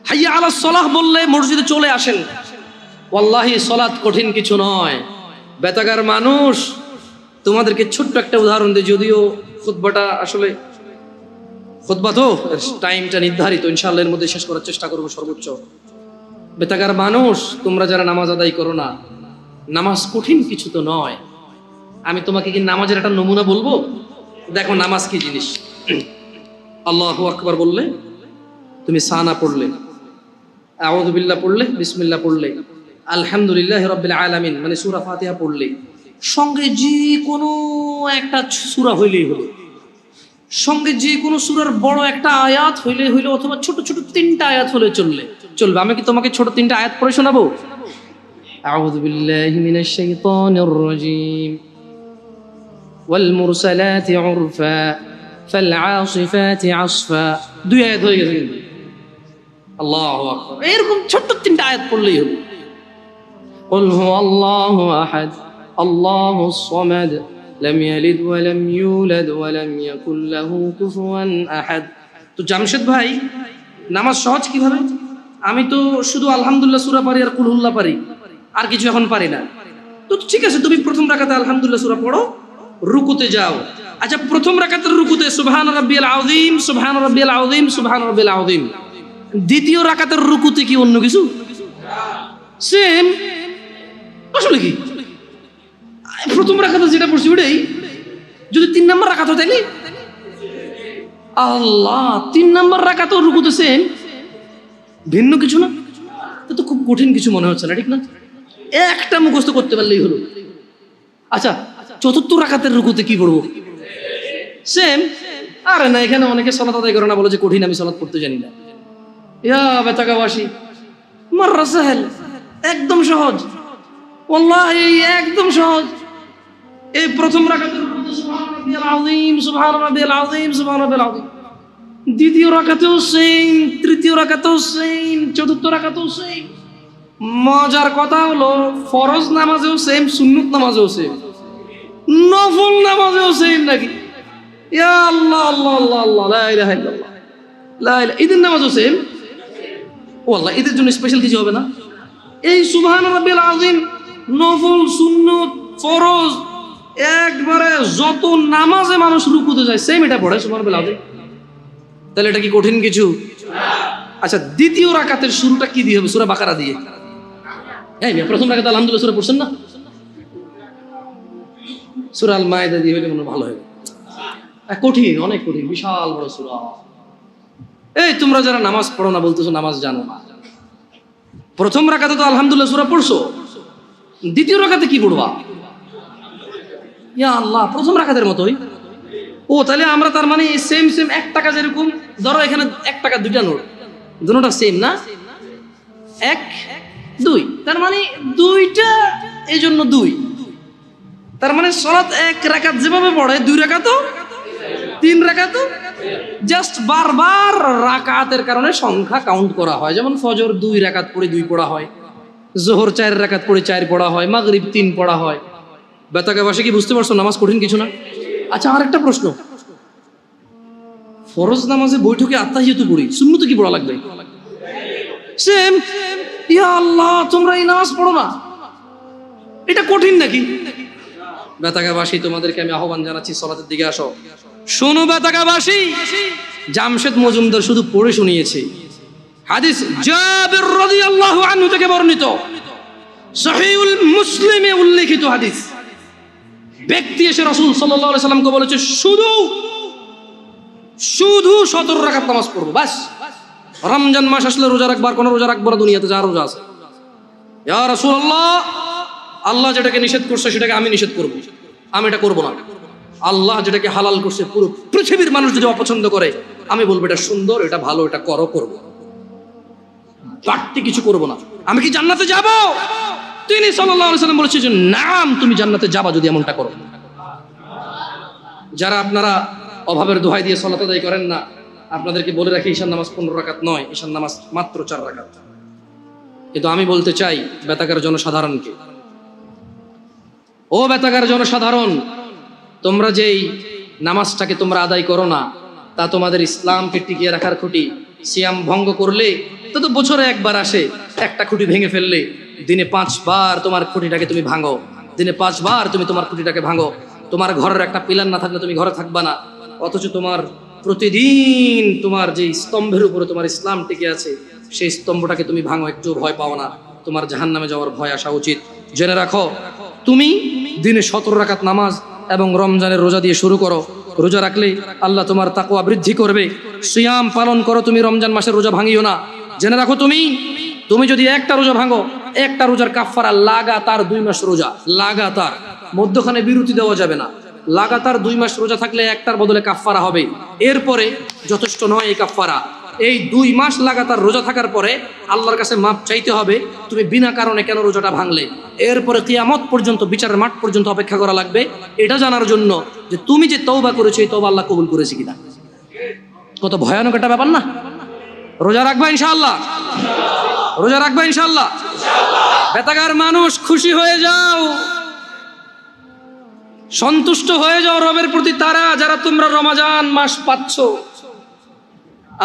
হাইয়া আলাস সালাহ বললে মসজিদে চলে আসেন। ওয়াল্লাহি সালাত কঠিন কিছু নয়। বেতাগার মানুষ, তোমাদেরকে ছোট্ট একটা উদাহরণ দিই, যদিও খুতবাটা আসলে খুতবা তো টাইমটা নির্ধারিত, ইনশাআল্লাহ এর মধ্যে শেষ করার চেষ্টা করবো সর্বোচ্চ। বেতাগার মানুষ, তোমরা যারা নামাজ আদায় করো না, নামাজ কঠিন কিছু তো নয়। আমি তোমাকে কি নামাজের একটা নমুনা বলবো? দেখো নামাজ কি জিনিস। আল্লাহু আকবার বললে, তুমি সানা পড়লে, আউযু বিল্লাহ পড়লে, বিসমিল্লাহ পড়লে, আলহামদুলিল্লাহি রাব্বিল আলামিন মানে সূরা ফাতিহা পড়লে, সঙ্গে যে কোনো একটা সূরা হইলেই হলো, সঙ্গে যে কোনো সূরার বড় একটা আয়াত হইলে হইলো, অথবা ছোট ছোট 3টা আয়াত হলে চলবে। আমি কি তোমাকে ছোট 3টা আয়াত পড়ে শোনাবো? আউযু বিল্লাহি মিনাশ শাইতানির রাজীম, ওয়াল মুরসালাতি উরফা ফাল আসিফাতি আসফা, 2 আয়াত হয়ে গেছে। আল্লাহু আকবার, এরকম ছোট্ট 3টা আয়াত পড়লেই হলো। قل هو الله أحد الله الصمد لم يلد ولم يولد ولم يكن له كفوا أحد। তো জামশেদ ভাই, নামাজ সহজ কিভাবে? আমি তো শুধু আলহামদুলিল্লাহ সূরা পারি আর কুল হুল্লাহ পারি, আর কিছু এখন পারি না। তো ঠিক আছে, তুমি প্রথম রাকাতে আলহামদুলিল্লাহ সূরা পড়ো, রুকুতে যাও। আচ্ছা, প্রথম রাকাতের রুকুতে সুবহান রাব্বিয়াল আযীম, সুবহান রাব্বিয়াল আযীম, সুবহান রাব্বিয়াল আযীম। দ্বিতীয় রাকাতের রুকুতে কি অন্য কিছু? সেম। আসলে কি প্রথম রাকাতে যেটা পড়ছি ওটাই, যদি 3 নম্বর রাকাত হয় তাইলে আল্লাহ 3 নম্বর রাকাতেও রুকুতে সেম, ভিন্ন কিছু না। তো খুব কঠিন কিছু মনে হচ্ছে না, ঠিক না? একটা মুখস্থ করতে পারলেই হলো। আচ্ছা, চতুর্থ রাকাতের রুকুতে কি পড়বো? সেম। আরে না, এখানে অনেকে সালাত আদায় করে না, বলে যে কঠিন, আমি সালাত পড়তে জানি না। ইয়া বেতাকাবাসী, মাররা সাহেল, একদম সহজ, ওয়াল্লাহি একদম সহজ। এই প্রথম রাকাতের রুকুতে সুবহান রাব্বিয়াল আযীম, সুবহান রাব্বিয়াল আযীম, সুবহান রাব্বিয়াল আযীম। দ্বিতীয় রাকাতেও সেম, তৃতীয় রাকাতেও সেম, চতুর্থ রাকাতেও সেম। মজার কথা হলো ফরজ নামাজেও সেম, সুন্নত নামাজেও সেম, নফল নামাজেও সেম নাকি? ইয়া আল্লাহ আল্লাহ আল্লাহ আল্লাহ, লা ইলাহা ইল্লাল্লাহ, ঈদের নামাজও সেম। ও আল্লাহ, ঈদের জন্য স্পেশাল কিছু হবে না? এই সুবহান রাব্বিল আযীম, নফল, সুন্নত, ফরজ, একবারে যত নামাজে মানুষ রুকুতে যায় সেম এটা পড়ে সুবহান রাব্বিল আযীম। তাহলে এটা কি কঠিন কিছু? আচ্ছা, দ্বিতীয় রাকাতের শুরুটা কি দিয়ে হবে? সূরা বাকারা দিয়ে। এই প্রথম রাকাতে আলহামদুলিল্লাহ সূরা পড়ছেন না? সূরা আল মায়েদা দিয়ে হলে মনে ভালো হবে। কঠিন, অনেক কঠিন, বিশাল বড় সূরা। এই তোমরা যারা নামাজ পড়ো না বলতেছো নামাজ জানো না, প্রথম রাকাতে তো আলহামদুলিল্লাহ সূরা পড়ছো, দ্বিতীয় রাকাতে কি পড়বা? ইয়া আল্লাহ, প্রথম রাকাতের মতোই। ও তাহলে আমরা তার মানে সেম সেম 1 টাকা, যেরকম ধরো এখানে 1 টাকা 2টা নোট, দুটোটা সেম না, 1 2, তার মানে 2টা, এই জন্য 2। তার মানে সালাত 1 রাকাত যেভাবে পড়ে 2 রাকাতও 3 রাকাতও, জাস্ট বারবার রাকাতের কারণে সংখ্যা কাউন্ট করা হয়। যেমন ফজর 2 রাকাত পড়ে 2 পড়া হয়, জোহর 4 রাকাত পড়ে 4 পড়া হয়, মাগরিব 3 পড়া হয়। বেতাকে বাসে কি বুঝতে পারছো নামাজ কঠিন কিছু না? আচ্ছা, আর একটা প্রশ্ন, ফরজ নামাজে বৈঠকে আত্তাহিয়াতু পড়ি, সুন্নতে কি পড়া লাগবে? সেম। ইয়া আল্লাহ, তোমরা এই নামাজ পড়ো না, এটা কঠিন নাকি? বেতাকাবাসী, তোমাদেরকে আমি আহ্বান জানাচ্ছি, সালাতের দিকে আসো। শোনো বেতাকাবাসী, জামশেদ মজুমদার শুধু পড়ে শুনিয়েছে। হাদিস জাবির রাদিয়াল্লাহু আনহু থেকে বর্ণিত, সহিহুল মুসলিমে উল্লেখিত হাদিস। ব্যক্তি এসে রাসূল সাল্লাল্লাহু আলাইহি সাল্লামকে বলেছে, শুধু 17 রাকাত নামাজ পড়বো, বাস। রমজান মাস আসলে রোজা রাখবার, কোন রোজা রাখবো না, দুনিয়াতে যা রোজা আছে। ইয়া রাসূলুল্লাহ, আল্লাহ যেটাকে নিষেধ করছে সেটাকে আমি নিষেধ করব, আমি এটা করব না। আল্লাহ যেটাকে হালাল করছে, পুরো পৃথিবীর মানুষ যদি অপছন্দ করে, আমি বলবো এটা সুন্দর, এটা ভালো, এটা করব, বাড়তি কিছু করব না। আমি কি জান্নাতে যাব? তিনি সাল্লাল্লাহু আলাইহি সাল্লাম বলেছেন যে নাম, তুমি জান্নাতে যাবা যদি এমনটা করো। যারা আপনারা অভাবের দোহাই দিয়ে সালাত আদায় করেন না, আপনাদেরকে বলে রাখি, ঈশার নামাজ 15 রাকাত নয়, ঈশার নামাজ মাত্র 4 রাকাত। কিন্তু আমি বলতে চাই বেতাকার জনসাধারণকে, ও বেতাকার জনসাধারণ, তোমরা যেই নামাজটাকে তোমরা আদায় করো না, তা তোমাদের ইসলামকে টিকিয়ে রাখার খুঁটি। সিয়াম ভঙ্গ করলে তো বছরে একবার আসে, একটা খুঁটি ভেঙে ফেললে দিনে 5 বার তোমার খুঁটিটাকে তুমি ভাঙো, দিনে 5 বার তুমি তোমার খুঁটিটাকে ভাঙো। তোমার ঘরের একটা পিলার না থাকলে তুমি ঘরে থাকবা না, অথচ তোমার প্রতিদিন তোমার যে স্তম্ভের উপরে তোমার ইসলাম টিকে আছে, সেই স্তম্ভটাকে তুমি ভাঙো, একটু ভয় পাও না, তোমার জাহান্নামে যাওয়ার ভয় আসা উচিত। জেনে রাখো, তুমি দিনে 17 রাকাত নামাজ এবং রমজানের রোজা দিয়ে শুরু করো। রোজা রাখলে আল্লাহ তোমার তাকওয়া বৃদ্ধি করবে। সিয়াম পালন করো, তুমি রমজান মাসের রোজা ভাঙিও না। জেনে রাখো, তুমি যদি একটা রোজা ভাঙো, একটা রোজার কাফারা লাগাতার 2 মাস রোজা, লাগাতার, মধ্যখানে বিরতি দেওয়া যাবে না। লাগাতার 2 মাস রোজা থাকলে একটার বদলে কাফারা হবে। এরপরে যথেষ্ট নয় এই কাফারা, এই 2 মাস লাগাতার রোজা থাকার পরে আল্লাহর কাছে মাপ চাইতে হবে, তুমি বিনা কারণে কেন রোজাটা ভাঙলে। এরপরে কিয়ামত পর্যন্ত, বিচারের মাঠ পর্যন্ত অপেক্ষা করা লাগবে, এটা জানার জন্য যে তুমি যে তওবা করেছো, এই তওবা আল্লাহ কবুল করেছে কিনা। কত ভয়ানক একটা ব্যাপার না? রোজা রাখবা ইনশাআল্লাহ, রোজা রাখবা ইনশাআল্লাহ। বেতাগার মানুষ, খুশি হয়ে যাও, সন্তুষ্ট হয়ে যাও রবের প্রতি, তারা যারা তোমরা রমাদান মাস পাচ্ছ।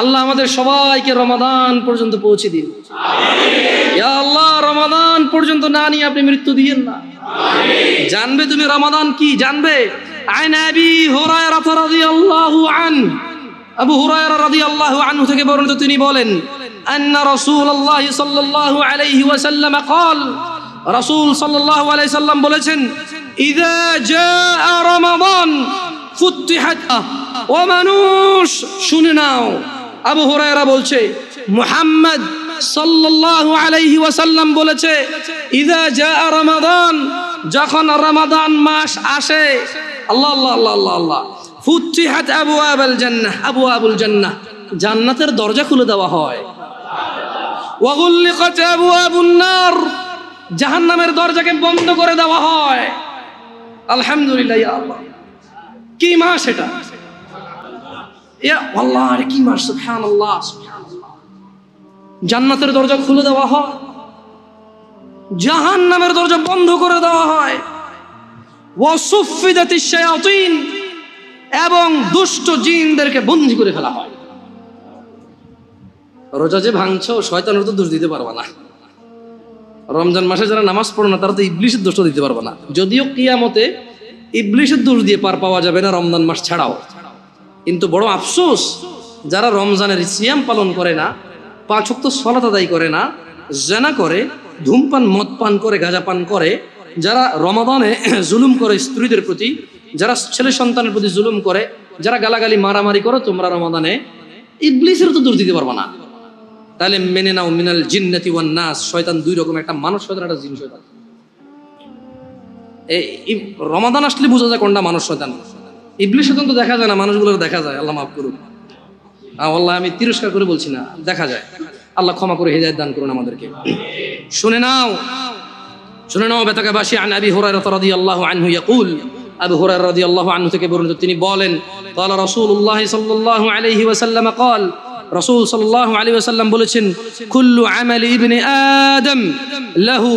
আল্লাহ আমাদের সবাইকে রমাদান পর্যন্ত পৌঁছে দিন, ইয়া আল্লাহ। রমাদান পর্যন্ত না নিয়ে আপনি মৃত্যু দিয়েন না। জানবে তুমি রমাদান কি, জানবে। আন আবি হুরায়রা রাদিয়াল্লাহু আনহু, আবু হুরায়রা রাদিয়াল্লাহু আনহু থেকে বর্ণিত, তিনি বলেন, আন্না রাসূলুল্লাহ সাল্লাল্লাহু আলাইহি ওয়াসাল্লাম قال, রাসূল সাল্লাল্লাহু আলাইহি সাল্লাম বলেছেন, ইযা জাআ রমাদান ফুতিহাত। ও মানুষ শুনে নাও, আবু হুরায়রা বলছে, মুহাম্মদ সাল্লাল্লাহু আলাইহি ওয়াসাল্লাম বলেছে, ইযা জাআ রমাদান, যখন রমাদান মাস আসে, আল্লাহ আল্লাহ আল্লাহ আল্লাহ আল্লাহ, ফুতিহাত আবওয়াবুল জান্নাহ, আবওয়াবুল জান্নাহ, জান্নাতের দরজা খুলে দেওয়া হয়। ওয়া গুল্লিকাত আবওয়াবুন নার, জাহান্নামের দরজাকে বন্ধ করে দেওয়া হয়। আলহামদুলিল্লাহ, ইয়া আল্লাহ, কি মাস এটা, ইয়া আল্লাহ, আরে কি মাস, সুবহানাল্লাহ সুবহানাল্লাহ। জান্নাতের দরজা খুলে দেওয়া হয়, জাহান্নামের দরজা বন্ধ করে দেওয়া হয়। ওয়া সুফিদাতিশ শায়াতিন, এবং দুষ্ট জিনদেরকে বন্দী করে ফেলা হয়। রোজা যে ভাঙছো শয়তানের তো দোষ দিতে পারবা না। রমজান মাসে যারা নামাজ পড়ো না তারা তো ইবলিশের দোষটা দিতে পারবে না। যদিও কিয়ামতে ইবলিশের দোষ দিয়ে পার পাওয়া যাবে না রমজান মাস ছাড়াও, কিন্তু বড় আফসোস যারা রমজানের সিয়াম পালন করে না, 5 ওয়াক্ত সালাত আদায় করে না, জেনা করে, ধূমপান মদ পান করে, গাঁজা পান করে, যারা রমাদানে জুলুম করে স্ত্রীদের প্রতি, যারা ছেলে সন্তানের প্রতি জুলুম করে, যারা গালাগালি মারামারি করো, তোমরা রমাদানে ইবলিসের তো দোষ দিতে পারবে না। তাহলে মেনে নাও মিনাল জিন্নাতি ওয়ান নাস, শয়তান দুই রকম, একটা মানুষ শয়তান, একটা জিন শয়তান। এই রমাদান আসলে বোঝা যায় কোনটা মানুষ শয়তান। ইবলিস শয়তান তো দেখা যায় না, মানুষগুলোর দেখা যায়। আল্লাহ মাফ করুন, আল্লাহ আমি তিরস্কার করে বলছি না, দেখা যায়। আল্লাহ ক্ষমা করে হিদায়াত দান করুন আমাদেরকে। শুনে নাও বেতাকাবাসী আন আবি হুরায়রা রাদিয়াল্লাহু আনহু ইয়াকুল, আবু হুরায়রা রাদিয়াল্লাহু আনহু থেকে বর্ণিত, তিনি বলেন, ক্বালা রাসূলুল্লাহ সাল্লাল্লাহু আলাইহি ওয়াসাল্লাম ক্বাল, রাসূল সাল্লাল্লাহু আলাইহি ওয়াসাল্লাম বলেছেন, কুল্লু আমালি ইবনে আদম লাহু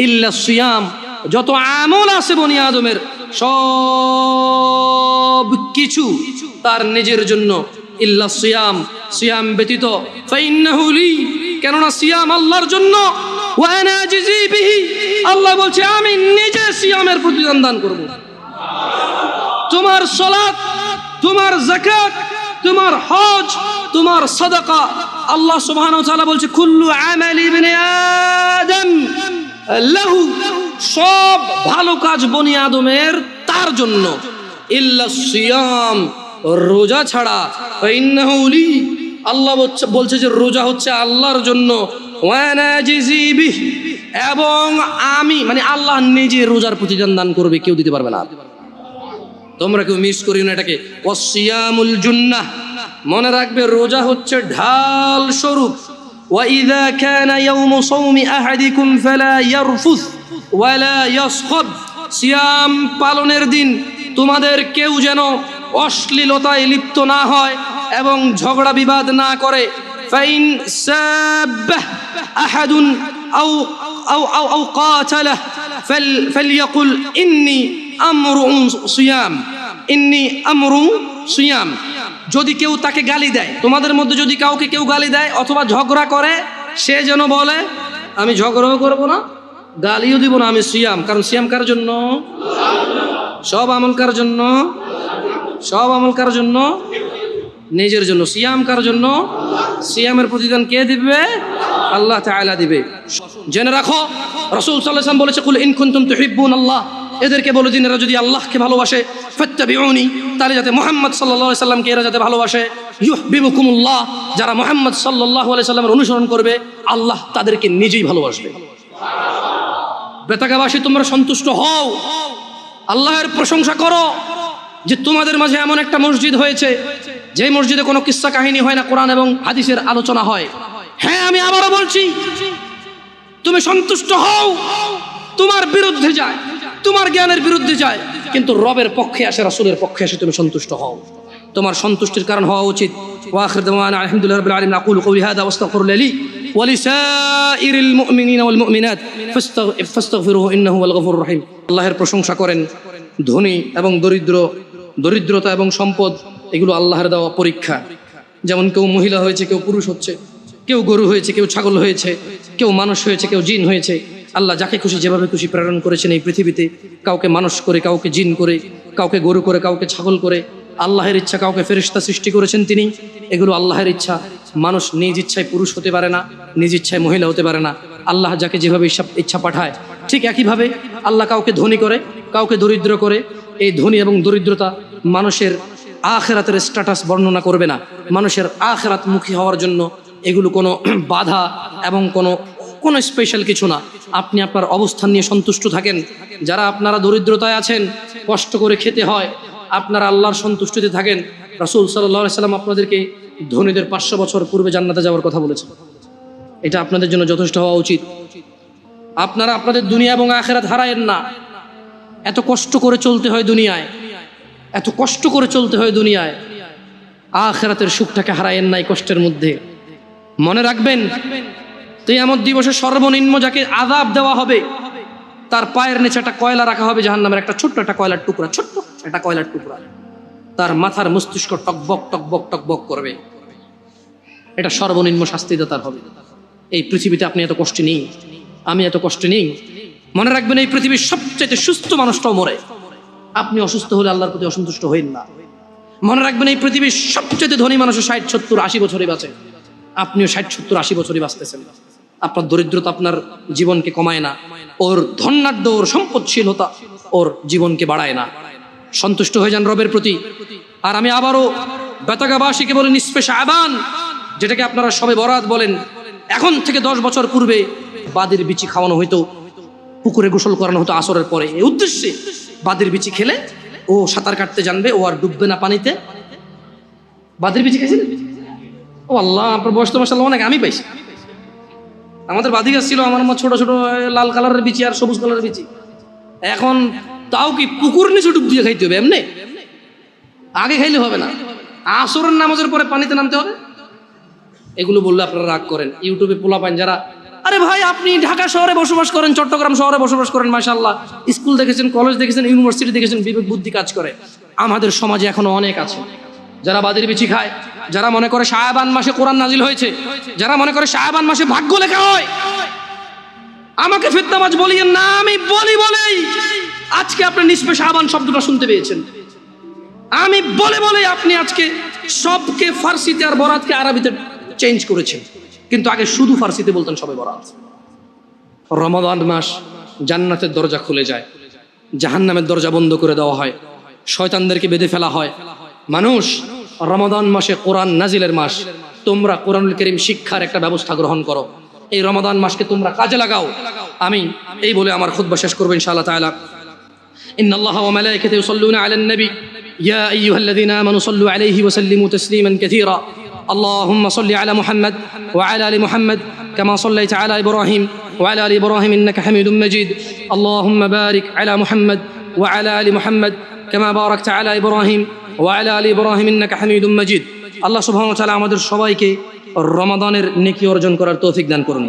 ইল্লা সিয়াম, যত আমল আছে বনি আদমের সব কিছু তার নিজের জন্য, ইল্লা সিয়াম, সিয়াম ব্যতীত, ফাইন্নাহু লি, কেননা সিয়াম আল্লাহর জন্য, ওয়া আনা আজজি বিহি, আল্লাহ বলছে আমি নিজে সিয়ামের প্রতিদান দান করব। তোমার সালাত, তোমার যাকাত, তোমার হজ, তোমার সাদাকা, আল্লাহ সুবহানাহু ওয়া তাআলা বলছে কুল্লু আমালি ইবনে আদম লাহু, সব ভালো কাজ বনি আদমের তার জন্য, ইল্লা সিয়াম, রোজা ছাড়া, ফাইন্নাহু লি, আল্লাহ বলছে যে রোজা হচ্ছে আল্লাহর জন্য, ওয়া আনা আজজি বিহি, এবং আমি মানে আল্লাহ নিজে রোজার প্রতিদান দান করবে, কেউ দিতে পারবে না। তোমরা কেউ মিস করিও না এটাকে। ওয়াসিয়ামুল জুন্নাহ, মনে রাখবে রোজা হচ্ছে ঢাল স্বরূপ। ওয়া ইযা কানা ইয়াউমু সাওমি আহাদিকুম ফালা ইয়ারফুস ওয়ালা ইয়াসখাব, সিয়াম পালনের দিন তোমাদের কেউ যেন অশ্লীলতায় লিপ্ত না হয় এবং ঝগড়া বিবাদ না করে। ফাইন সাব্বাহ আহাদুন আও আও আও আও কাতালাহ ফালইয়াকুল ইন্নী আমরুন সিয়াম, ইন্নী আমরু সিয়াম, যদি কেউ তাকে গালি দেয়, তোমাদের মধ্যে যদি কাউকে কেউ গালি দেয় অথবা ঝগড়া করে, সে যেন বলে আমি ঝগড়াও করবো না, গালিও দিব না, আমি সিয়াম। কারণ সিয়াম কার জন্য? সব আমল কার জন্য? সব আমল কার জন্য? নিজের জন্য। সিয়াম কার জন্য? সিয়ামের প্রতিদান কে দিবে? আল্লাহ তাআলা দিবে। জেনে রাখো রাসূল সাল্লাল্লাহু আলাইহি ওয়াসাল্লাম বলেছে, কুল ইন কুনতুম তুহিব্বুনাল্লাহ, এদেরকে বলে দিন এরা যদি আল্লাহকে ভালোবাসে, ফাত্তাবিউনি, তাহলে যাতে মুহাম্মদ সাল্লাল্লাহু আলাইহি সাল্লামকে এরা যাতে ভালোবাসে, ইউহিব্বুকুমুল্লাহ, যারা মুহাম্মদ সাল্লাল্লাহু আলাইহি সাল্লামের অনুসরণ করবে আল্লাহ তাদেরকে নিজেই ভালোবাসবে। বেতাকাবাসী তোমরা সন্তুষ্ট হও, আল্লাহর প্রশংসা করো যে তোমাদের মাঝে এমন একটা মসজিদ হয়েছে যে মসজিদে কোনো কিস্সা কাহিনী হয় না, কোরআন এবং হাদিসের আলোচনা হয়। হ্যাঁ, আমি আবারও বলছি, তুমি সন্তুষ্ট হও, তোমার বিরুদ্ধে যায়, তোমার জ্ঞানের বিরুদ্ধে যায়, কিন্তু রবের পক্ষে আসে, রাসূলের পক্ষে আসে, তুমি সন্তুষ্ট হও। তোমার সন্তুষ্টির কারণ হওয়া উচিত। ওয়া আখিরু দাওয়ানা আলহামদুলিল্লাহি রাব্বিল আলামিন, আকুলু কওলি হাযা ওয়াস্তাগফিরু লি ওয়া লিসাইরিল মুমিনিনা ওয়াল মুমিনাত ফাস্তাগফিরুহু ইন্নাহু হুয়াল গফুরুর রহিম। আল্লাহর প্রশংসা করেন। ধনী এবং দরিদ্র, দরিদ্রতা এবং সম্পদ, এগুলো আল্লাহর দেওয়া পরীক্ষা। যেমন কেউ মহিলা হয়েছে, কেউ পুরুষ হচ্ছে, কেউ গরু হয়েছে, কেউ ছাগল হয়েছে, কেউ মানুষ হয়েছে, কেউ জিন হয়েছে। আল্লাহ যাকে খুশি যেভাবে খুশি প্রেরণ করেছেন এই পৃথিবীতে, কাউকে মানুষ করে, কাউকে জিন করে, কাউকে গরু করে, কাউকে ছাগল করে। আল্লাহের ইচ্ছা কাউকে ফেরেশতা সৃষ্টি করেছেন তিনি, এগুলো আল্লাহের ইচ্ছা। মানুষ নিজ ইচ্ছায় পুরুষ হতে পারে না, নিজ ইচ্ছায় মহিলা হতে পারে না। আল্লাহ যাকে যেভাবে ইচ্ছা পাঠায়, ঠিক একইভাবে আল্লাহ কাউকে ধনী করে, কাউকে দরিদ্র করে। এই ধনী এবং দরিদ্রতা মানুষের আখিরাতের স্ট্যাটাস বর্ণনা করবে না। মানুষের আখিরাত মুখী হওয়ার জন্য এগুলো কোনো বাধা এবং কোনো স্পেশাল কিছু না। আপনি আপনার অবস্থান নিয়ে সন্তুষ্ট থাকেন। যারা আপনারা দরিদ্রতায় আছেন, কষ্ট করে খেতে হয়, আপনারা আল্লাহর সন্তুষ্টিতে থাকেন। রাসূল সাল্লাল্লাহু আলাইহি সাল্লাম আপনাদেরকে ধনীদের 500 বছর পূর্বে জান্নাতে যাওয়ার কথা বলেছেন। এটা আপনাদের জন্য যথেষ্ট হওয়া উচিত। আপনারা আপনাদের দুনিয়া এবং আখিরাত হারায়েন না। এত কষ্ট করে চলতে হয় দুনিয়ায়, এত কষ্ট করে চলতে হয় দুনিয়ায়, আখিরাতের সুখটাকে হারায়েন না এই কষ্টের মধ্যে। মনে রাখবেন, কিয়ামত দিবসে সর্বনিম্ন যাকে আযাব দেওয়া হবে, তার পায়ের নিচে একটা কয়লা রাখা হবে, জাহান্নামের একটা ছোট্ট একটা কয়লার টুকরা, ছোট্ট একটা কয়লার টুকরা। তার মাথার মস্তিষ্ক টকবক টকবক টকবক করবে। এটা সর্বনিম্ন শাস্তিদাতার হবে। এই পৃথিবীতে আপনি এত কষ্টে নেই, আমি এত কষ্টে নেই। মনে রাখবেন, এই পৃথিবীর সবচেয়ে সুস্থ মানুষটাও মরে। আপনি অসুস্থ হলে আল্লাহর প্রতি অসন্তুষ্ট হইন না। মনে রাখবেন, এই পৃথিবীর সবচেয়ে ধনী মানুষও 60, 70, 80 বছরই বাঁচে। আপনিও 60, 70, 80 বছরই বাঁচতেছেন। আপনার দরিদ্রতা আপনার জীবনকে কমায় না, ওর ধনাঢ্য, ওর সম্পদশীলতা ওর জীবনকে বাড়ায় না। সন্তুষ্ট হয়ে যান রবের প্রতি। আর আমি আবারও বেতাগাবাসীকে বলি, নিসফে শাবান, যেটাকে আপনারা সবে বরাত বলেন, এখন থেকে 10 বছর পূর্বে বাদির বিচি খাওয়ানো হইতো, পুকুরে গোসল করানো হতো আসরের পরে। এই উদ্দেশ্যে বাদির বিচি খেলে ও সাঁতার কাটতে জানবে, ও আর ডুববে না পানিতে। বাদির বিচি খাইছিলেন? ও আল্লাহ, আপনার বয়স তো মাশাআল্লাহ অনেক, আমি পাইছি। আমাদের বাদি গাছ ছিল, আমার মা ছোট ছোট লাল কালারের বিচি আর সবুজ কালারের বিচি। এখন তাও কি পুকুর নিচে ডুব দিয়ে খাইতে হবে? এমনি আগে খাইলে হবে না, আসরের নামাজের পরে পানিতে নামতে হবে। এগুলো বললে আপনারা রাগ করেন। ইউটিউবে পোলা পান যারা, আরে ভাই আপনি ঢাকা শহরে বসবাস করেন, চট্টগ্রাম শহরে বসবাস করেন, মাশাআল্লাহ স্কুল দেখেছেন, কলেজ দেখেছেন, ইউনিভার্সিটি দেখেছেন, বিবেক বুদ্ধি কাজ করে। আমাদের সমাজে এখনো অনেক আছে যারা বাদির বিচি খায়, যারা মনে করে শাবান মাসে কোরআন নাজিল হয়েছে, যারা মনে করে শাবান মাসে ভাগ্য লেখা হয়। আমাকে ফিতনাবাজ বলিয়েন না, আমি বলি বলেই আজকে আপনি নিসফে শাবান শব্দটা শুনতে পেয়েছেন। আমি বলে বলে আপনি আজকে সবকে ফার্সিতে আর বরাতকে আরবিতে চেঞ্জ করেছেন, কিন্তু আগে শুধু ফার্সিতে বলতেন সবে বরাত। রমাদান মাস জান্নাতের দরজা খুলে যায়, জাহান্নামের দরজা বন্ধ করে দেওয়া হয়, শয়তানদেরকে বেঁধে ফেলা হয়। মানুষ, রমাদান মাসে কোরআন নাজিলের মাস, তোমরা কোরআনুল কারীম শিক্ষার একটা ব্যবস্থা গ্রহণ করো, এই রমাদান মাসকে তোমরা কাজে লাগাও। আমি এই বলে আমার খুতবা শেষ করব ইনশাআল্লাহ তাআলা। ইন্নাল্লাহা ওয়া মালাইকাতাহু ইউসাল্লুনা আলান নবী ইয়া আইয়ুহাল্লাযীনা আমানু সাল্লু আলাইহি ওয়া সাল্লিমু তাসলিমান কাসীরা। اللهم صل على محمد وعلى ال محمد كما صليت على ابراهيم وعلى ال ابراهيم انك حميد مجيد. اللهم بارك على محمد وعلى ال محمد كما باركت على ابراهيم وعلى ال ابراهيم انك حميد مجيد. আল্লাহ সুবহানাহু ওয়া তাআলা আমাদের সবাইকে রমাদানের নেকি অর্জন করার তৌফিক দান করুন।